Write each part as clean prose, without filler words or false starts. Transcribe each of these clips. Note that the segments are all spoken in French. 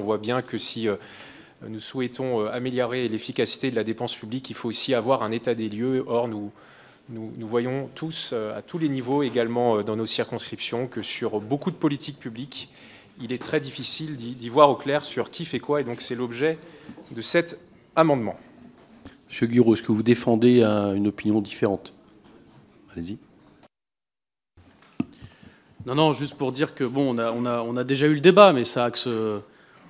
voit bien que si nous souhaitons améliorer l'efficacité de la dépense publique, il faut aussi avoir un état des lieux. Or, nous voyons tous, à tous les niveaux, également dans nos circonscriptions, que sur beaucoup de politiques publiques, il est très difficile d'y voir au clair sur qui fait quoi. Et donc, c'est l'objet de cet amendement. Monsieur Guiraud, est-ce que vous défendez une opinion différente? Allez-y. Non, non, juste pour dire que, bon, on a déjà eu le débat, mais ça axe,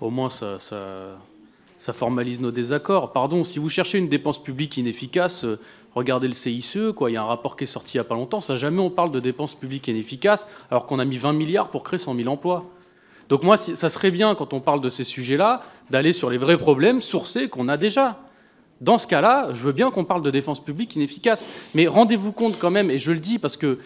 au moins, ça formalise nos désaccords. Pardon, si vous cherchez une dépense publique inefficace, regardez le CICE, quoi. Il y a un rapport qui est sorti il n'y a pas longtemps. Ça, jamais on parle de dépenses publiques inefficaces, alors qu'on a mis 20 milliards pour créer 100 000 emplois. Donc moi, ça serait bien, quand on parle de ces sujets-là, d'aller sur les vrais problèmes sourcés qu'on a déjà. Dans ce cas-là, je veux bien qu'on parle de défense publique inefficace. Mais rendez-vous compte quand même, et je le dis parce que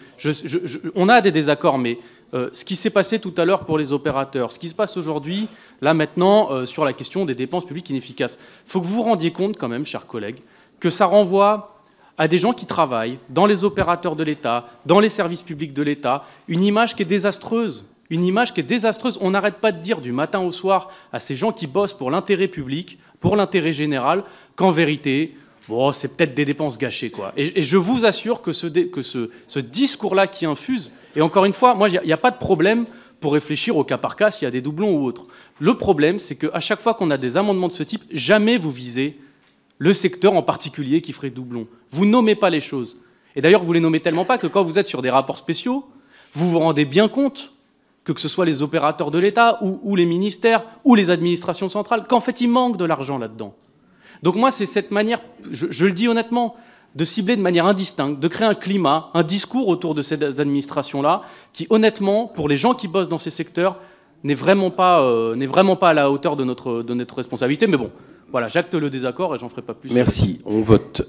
on a des désaccords, mais ce qui s'est passé tout à l'heure pour les opérateurs, ce qui se passe aujourd'hui, là maintenant, sur la question des dépenses publiques inefficaces, il faut que vous vous rendiez compte quand même, chers collègues, que ça renvoie à des gens qui travaillent dans les opérateurs de l'État, dans les services publics de l'État, une image qui est désastreuse. Une image qui est désastreuse. On n'arrête pas de dire du matin au soir à ces gens qui bossent pour l'intérêt public, pour l'intérêt général, qu'en vérité, bon, c'est peut-être des dépenses gâchées, quoi. Et je vous assure que ce discours-là qui infuse, et encore une fois, moi, il n'y a pas de problème pour réfléchir au cas par cas s'il y a des doublons ou autre. Le problème, c'est qu'à chaque fois qu'on a des amendements de ce type, jamais vous visez le secteur en particulier qui ferait doublon. Vous nommez pas les choses. Et d'ailleurs, vous les nommez tellement pas que quand vous êtes sur des rapports spéciaux, vous vous rendez bien compte que ce soit les opérateurs de l'État ou les ministères ou les administrations centrales, qu'en fait, il manque de l'argent là-dedans. Donc moi, c'est cette manière, je le dis honnêtement, de cibler de manière indistincte, de créer un climat, un discours autour de ces administrations-là, qui, honnêtement, pour les gens qui bossent dans ces secteurs, n'est vraiment pas à la hauteur de notre responsabilité. Mais bon, voilà, j'acte le désaccord et j'en ferai pas plus. Merci. On vote